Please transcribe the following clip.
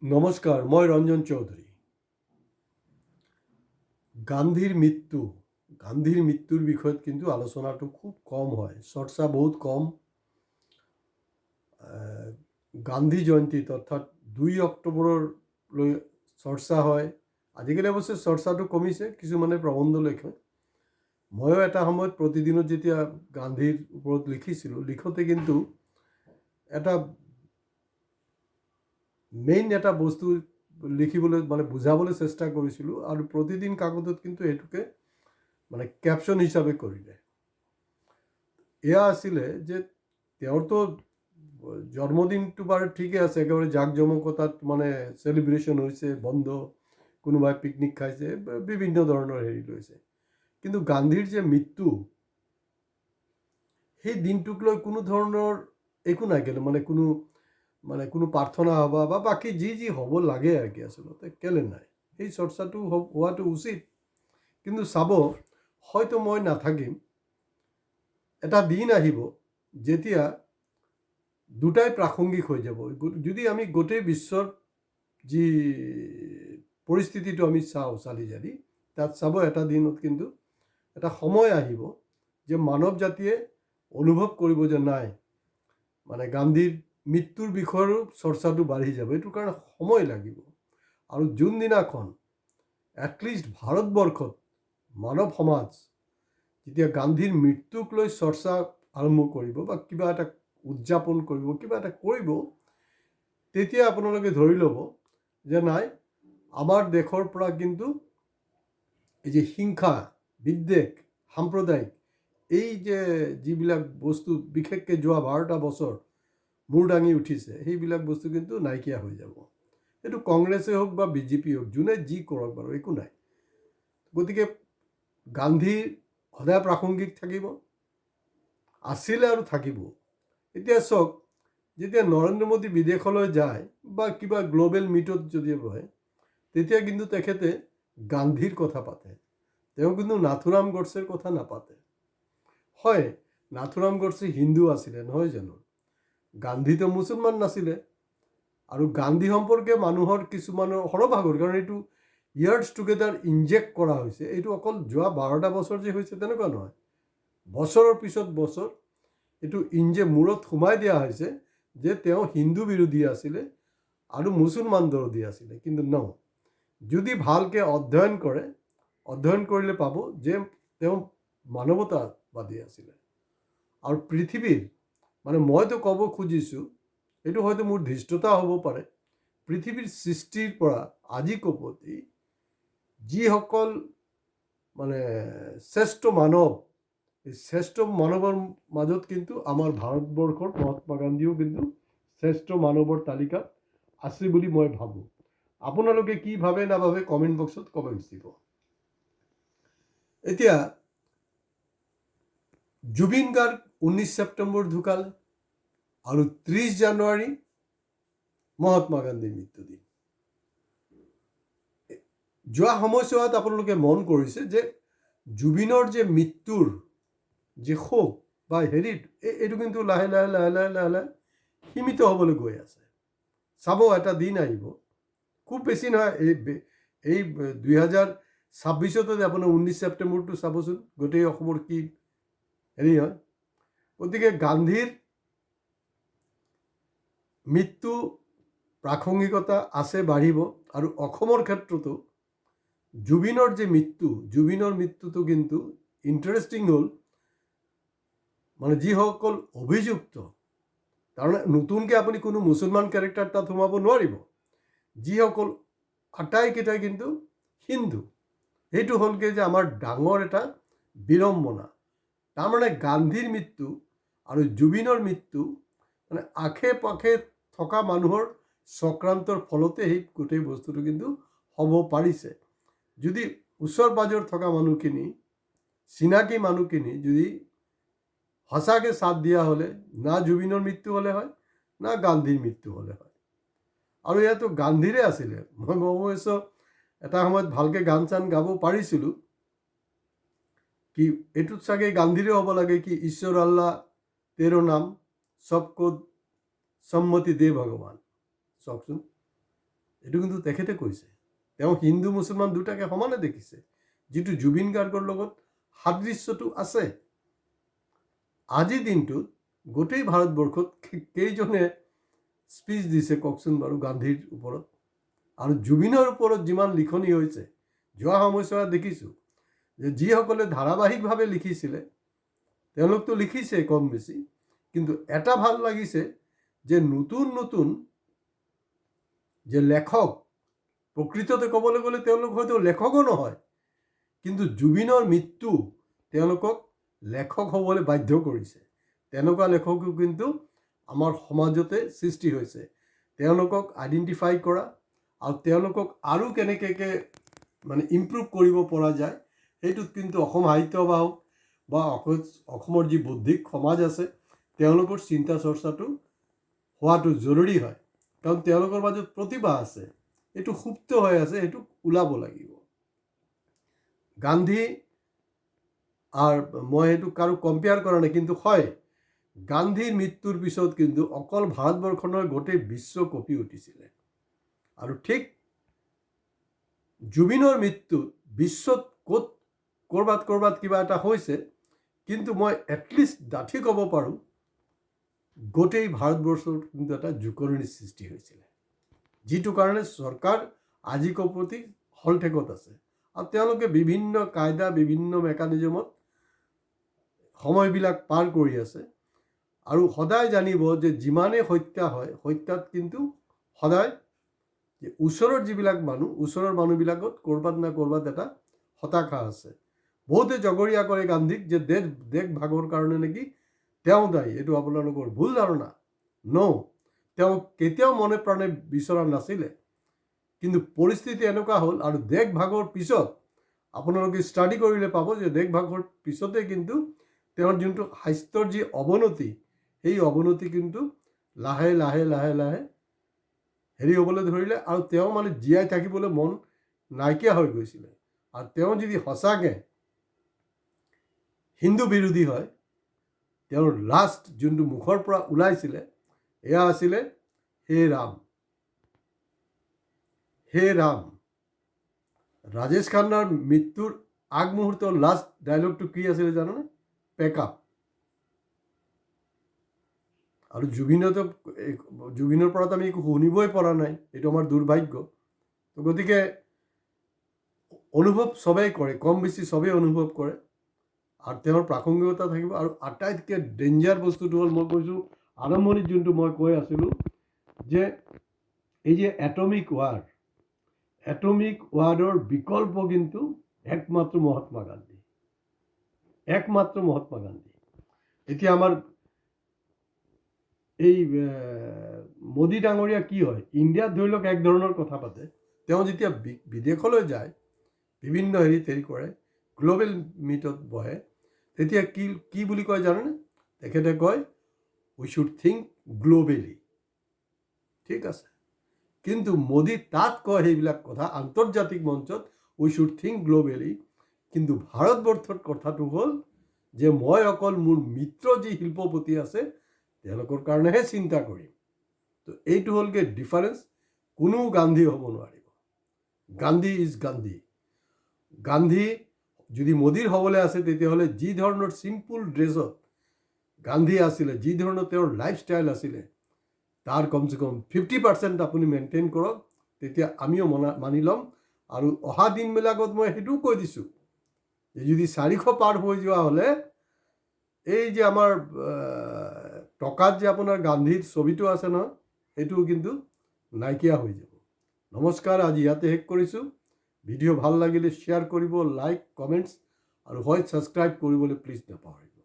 নমস্কাৰ, মই ৰঞ্জন চৌধুৰী। গান্ধীৰ মৃত্যুৰ বিষয়ত কিন্তু আলোচনাটো খুব কম হয়, চৰ্চা বহুত কম। গান্ধী জয়ন্তীত অৰ্থাৎ 2 অক্টোবৰলৈ চৰ্চা হয়। আজিকালি অৱশ্যে চৰ্চাটো কমিছে, কিছুমানে প্ৰবন্ধ লিখে। ময়ো এটা সময়ত প্ৰতিদিনত যেতিয়া গান্ধীৰ ওপৰত লিখিছিলোঁ, লিখোঁতে কিন্তু এটা এটা বস্তু লিখিবলৈ বুজাবলৈ চেষ্টা কৰিছিলোঁ, আৰু প্ৰতিদিন কাকতত কিন্তু এইটোকে কেপশ্যন হিচাপে কৰিলে। এয়া আছিলে যে তেওঁৰতো জন্মদিনটো বাৰু ঠিকে আছে, একেবাৰে জাক জমকতাত চেলিব্ৰেশ্যন হৈছে, বন্ধ, কোনোবাই পিকনিক খাইছে, বিভিন্ন ধৰণৰ হেৰি লৈছে। কিন্তু গান্ধীৰ যে মৃত্যু, সেই দিনটোক লৈ কোনো ধৰণৰ একো নাই, কোনো প্ৰাৰ্থনা সভা বা বাকী যি হ'ব লাগে আৰু কি আচলতে কেলে নাই, সেই চৰ্চাটো হোৱাটো উচিত। কিন্তু চাব, হয়তো মই নাথাকিম, এটা দিন আহিব যেতিয়া দুটাই প্ৰাসংগিক হৈ যাব। যদি আমি গোটেই বিশ্বৰ যি পৰিস্থিতিটো আমি চালি জাৰি, তাত চাব এটা দিনত কিন্তু এটা সময় আহিব যে মানৱ জাতিয়ে অনুভৱ কৰিব যে নাই, গান্ধীৰ মৃত্যুৰ বিষয়ৰো চৰ্চাটো বাঢ়ি যাব। এইটোৰ কাৰণে সময় লাগিব। আৰু যোনদিনাখন এটলিষ্ট ভাৰতবৰ্ষত মানৱ সমাজ যেতিয়া গান্ধীৰ মৃত্যুক লৈ চৰ্চা আৰম্ভ কৰিব বা কিবা এটা উদযাপন কৰিব, কিবা এটা কৰিব, তেতিয়া আপোনালোকে ধৰি ল'ব যে নাই, আমাৰ দেশৰ পৰা কিন্তু এই যে হিংসা, বিদ্বেষ, সাম্প্ৰদায়িক এই যে যিবিলাক বস্তু বিশেষকৈ যোৱা 12টা বছৰ মূৰ দাঙি উঠিছে, সেইবিলাক বস্তু কিন্তু নাইকিয়া হৈ যাব। এইটো কংগ্ৰেছে হওক বা বিজেপি হওক, যোনে যি কৰক বাৰু, একো নাই। গতিকে গান্ধী সদায় প্ৰাসংগিক থাকিব, আছিলে আৰু থাকিব। এতিয়া চাওক, যেতিয়া নৰেন্দ্ৰ মোদী বিদেশলৈ যায় বা কিবা গ্ল'বেল মিটত যদি বহে, তেতিয়া কিন্তু তেখেতে গান্ধীৰ কথা পাতে। তেওঁ কিন্তু নাথুৰাম গডছেৰ কথা নাপাতে। হয়, নাথুৰাম গডছে হিন্দু আছিলে, নহয় জানো? গান্ধীতো মুছলমান নাছিলে। আৰু গান্ধী সম্পৰ্কে মানুহৰ কিছুমানৰ সৰহভাগৰ, কাৰণ এইটো ইয়াৰ্ছ টুগেডাৰ ইনজেক্ট কৰা হৈছে, এইটো অকল যোৱা 12টা বছৰ যে হৈছে তেনেকুৱা নহয়, বছৰৰ পিছত বছৰ এইটো মূৰত সোমাই দিয়া হৈছে যে তেওঁ হিন্দু বিৰোধী আছিলে আৰু মুছলমান বিৰোধী আছিলে। কিন্তু যদি ভালকৈ অধ্যয়ন কৰে, অধ্যয়ন কৰিলে পাব যে তেওঁ মানৱতাবাদী আছিলে। আৰু পৃথিৱীৰ মইতো ক'ব খুজিছোঁ, এইটো হয়তো মোৰ ধৃষ্টতা হ'ব পাৰে, পৃথিৱীৰ সৃষ্টিৰ পৰা আজি কপতি যিসকল শ্ৰেষ্ঠ মানৱ, এই শ্ৰেষ্ঠ মানৱৰ মাজত কিন্তু আমাৰ ভাৰতবৰ্ষৰ মহাত্মা গান্ধীও কিন্তু শ্ৰেষ্ঠ মানৱৰ তালিকাত আছে বুলি মই ভাবোঁ। আপোনালোকে কি ভাবে নাভাবে কমেণ্ট বক্সত ক'ব বিচাৰিব। এতিয়া জুবিন গাৰ্গ 19 ছেপ্টেম্বৰ ঢুকালে, আৰু 30 জানুৱাৰী মহাত্মা গান্ধীৰ মৃত্যুদিন। যোৱা সময়ছোৱাত আপোনালোকে মন কৰিছে যে জুবিনৰ যে মৃত্যুৰ যে শোক বা হেৰিত, এইটো কিন্তু লাহে লাহে লাহে লাহে লাহে লাহে সীমিত হ'বলৈ গৈ আছে। চাব, এটা দিন আহিব, খুব বেছি নহয়, এই 2026 আপোনাৰ 19 ছেপ্টেম্বৰটো চাবচোন, গোটেই অসমৰ কি হেৰি হয়। গতিকে গান্ধীৰ মৃত্যু প্ৰাসংগিকতা আছে, বাঢ়িব। আৰু অসমৰ ক্ষেত্ৰতো জুবিনৰ যে জুবিনৰ মৃত্যুটো কিন্তু ইণ্টাৰেষ্টিং হ'ল, যিসকল অভিযুক্ত, তাৰমানে নতুনকৈ আপুনি কোনো মুছলমান কেৰেক্টাৰ তাত সোমাব নোৱাৰিব, যিসকল আটাইকেইটাই কিন্তু হিন্দু। সেইটো হ'লগৈ যে আমাৰ ডাঙৰ এটা বিড়ম্বনা। তাৰমানে গান্ধীৰ মৃত্যু আৰু জুবিনৰ মৃত্যু আশে পাশে থকা মানুহৰ চক্ৰান্তৰ ফলতে সেই গোটেই বস্তুটো কিন্তু হ'ব পাৰিছে। যদি ওচৰ পাজৰ থকা মানুহখিনি, চিনাকি মানুহখিনি যদি সঁচাকৈ চাথ দিয়া হ'লে, না জুবিনৰ মৃত্যু হ'লে হয়, না গান্ধীৰ মৃত্যু হ'লে হয়। আৰু ইয়াতো গান্ধীৰে আছিলে। মই অৱশ্য এটা সময়ত ভালকৈ গান চান গাব পাৰিছিলোঁ, কি এইটোত চাগে গান্ধীৰে হ'ব লাগে, কি ঈশ্বৰ আল্লাহ তেৰো নাম সবকো সন্মতি দে ভগৱান। চাওকচোন, এইটো কিন্তু তেখেতে কৈছে। তেওঁ হিন্দু মুছলমান দুটাকে সমানে দেখিছে, যিটো জুবিন গাৰ্গৰ লগত সাদৃশ্যটো আছে। আজিৰ দিনটোত গোটেই ভাৰতবৰ্ষত কেইজনে স্পীচ দিছে কওকচোন বাৰু গান্ধীৰ ওপৰত? আৰু জুবিনৰ ওপৰত যিমান লিখনি হৈছে, যোৱা সময়ছোৱাত দেখিছোঁ যে যিসকলে ধাৰাবাহিকভাৱে লিখিছিলে তেওঁলোকতো লিখিছে কম বেছি, কিন্তু এটা ভাল লাগিছে যে নতুন নতুন যে লেখক, প্ৰকৃততে ক'বলৈ গ'লে তেওঁলোক হয়তো লেখকো নহয়, কিন্তু জুবিনৰ মৃত্যু তেওঁলোকক লেখক হ'বলৈ বাধ্য কৰিছে। তেনেকুৱা লেখকো কিন্তু আমাৰ সমাজতে সৃষ্টি হৈছে। তেওঁলোকক আইডেণ্টিফাই কৰা আৰু তেওঁলোকক আৰু কেনেকৈ মানে ইম্প্ৰুভ কৰিব পৰা যায়, সেইটোত কিন্তু অসম সাহিত্য সভা হওক বা অসমৰ যি বৌদ্ধিক সমাজ আছে তেওঁলোকৰ চিন্তা চৰ্চাটো হোৱাটো জৰুৰী হয়। কাৰণ তেওঁলোকৰ মাজত প্ৰতিভা আছে, এইটো সুপ্ত হৈ আছে, সেইটো ওলাব লাগিব। গান্ধী আৰ মই এইটো কাৰো কম্পেয়াৰ কৰা নাই, কিন্তু হয় গান্ধীৰ মৃত্যুৰ পিছত কিন্তু অকল ভাৰতবৰ্ষৰ গোটেই বিশ্ব কঁপি উঠিছিলে। আৰু ঠিক জুবিনৰ মৃত্যুত বিশ্বত ক'ৰবাত কিবা এটা হৈছে, কিন্তু মই এটলিষ্ট ডাঠি ক'ব পাৰোঁ গোটেই ভাৰতবৰ্ষৰ কিন্তু এটা জোকৰণিৰ সৃষ্টি হৈছিলে, যিটো কাৰণে চৰকাৰ আজিকো প্ৰতি হলঠেকত আছে। আৰু তেওঁলোকে বিভিন্ন কায়দা বিভিন্ন মেকানিজমত সময়বিলাক পাৰ কৰি আছে। আৰু সদায় জানিব যে যিমানেই হত্যা হয়, হত্যাত কিন্তু সদায় যে ওচৰৰ যিবিলাক মানুহ, ওচৰৰ মানুহবিলাকত ক'ৰবাত না ক'ৰবাত এটা হতাশা আছে। বহুতে জগৰীয়া কৰে গান্ধীক যে দেশ ভাগৰ কাৰণে নেকি তেওঁ দায়ী। এইটো আপোনালোকৰ ভুল ধাৰণা। তেওঁ কেতিয়াও মনে প্ৰাণে বিচৰা নাছিলে, কিন্তু পৰিস্থিতি এনেকুৱা হ'ল। আৰু দেশ ভাগৰ পিছত আপোনালোকে ষ্টাডি কৰিলে পাব যে দেশ ভাগৰ পিছতে কিন্তু তেওঁৰ যোনটো স্বাস্থ্যৰ যি অৱনতি, সেই অৱনতি কিন্তু লাহে লাহে লাহে লাহে হেৰি হ'বলৈ ধৰিলে। আৰু তেওঁ মানে জীয়াই থাকিবলৈ মন নাইকিয়া হৈ গৈছিলে। আৰু তেওঁ যদি সঁচাকৈ হিন্দু বিৰোধী হয়, তেওঁৰ লাষ্ট যোনটো মুখৰ পৰা ওলাইছিলে এয়া আছিলে, হে ৰাম হে ৰাম। ৰাজেশ খান্নাৰ মৃত্যুৰ আগমুহূৰ্তৰ লাষ্ট ডায়লগটো কি আছিলে জানোনে? Pack up. আৰু জুবিনৰ পৰাতো আমি একো শুনিবই পৰা নাই, এইটো আমাৰ দুৰ্ভাগ্য। তো গতিকে অনুভৱ চবেই কৰে, কম বেছি চবেই অনুভৱ কৰে, আৰু তেওঁৰ প্ৰাসংগিকতা থাকিব। আৰু আটাইতকৈ ডেঞ্জাৰ বস্তুটো হ'ল, মই কৈছোঁ আৰম্ভণিত যোনটো মই কৈ আছিলোঁ যে এই যে এটমিক ৱাৰ্ডৰ বিকল্প কিন্তু একমাত্ৰ মহাত্মা গান্ধী। এতিয়া আমাৰ এই মোদী ডাঙৰীয়া কি হয়, ইণ্ডিয়াত ধৰি লওক এক ধৰণৰ কথা পাতে, তেওঁ যেতিয়া বিদেশলৈ যায়, বিভিন্ন হেৰি কৰে, গ্ল'বেল মিটত বহে, তেতিয়া কি বুলি কয় জানেনে? তেখেতে কয় উই শুড থিংক গ্ল'বেলি। ঠিক আছে, কিন্তু মোদী তাত কয় সেইবিলাক কথা আন্তৰ্জাতিক মঞ্চত, উই শুড থিংক গ্ল'বেলি। কিন্তু ভাৰতবৰ্ষৰ কথাটো হ'ল যে মই অকল মোৰ মিত্ৰ যি শিল্পপতি আছে তেওঁলোকৰ কাৰণেহে চিন্তা কৰিম। তো এইটো হ'লগৈ ডিফাৰেঞ্চ। কোনো গান্ধী হ'ব নোৱাৰিব। গান্ধী ইজ গান্ধী। গান্ধী যদি মোদীৰ হ'বলৈ আছে, তেতিয়াহ'লে যি ধৰণৰ চিম্পুল ড্ৰেছত গান্ধী আছিলে, যি ধৰণৰ তেওঁৰ লাইফষ্টাইল আছিলে, তাৰ কমচে কম 50% আপুনি মেইনটেইন কৰক, তেতিয়া আমিও মানি ল'ম। আৰু অহা দিনবিলাকত মই সেইটোও কৈ দিছোঁ যে যদি 400 পাৰ হৈ যোৱা হ'লে এই যে আমাৰ টকাত যে আপোনাৰ গান্ধীৰ ছবিটো আছে নহয়, সেইটোও কিন্তু নাইকিয়া হৈ যাব। নমস্কাৰ, আজি ইয়াতে শেষ কৰিছোঁ। ভিডিঅ' ভাল লাগিলে শ্বেয়াৰ কৰিব, লাইক কমেণ্টছ আৰু হয় ছাবস্ক্ৰাইব কৰিবলৈ প্লিজ নাপাহৰিব।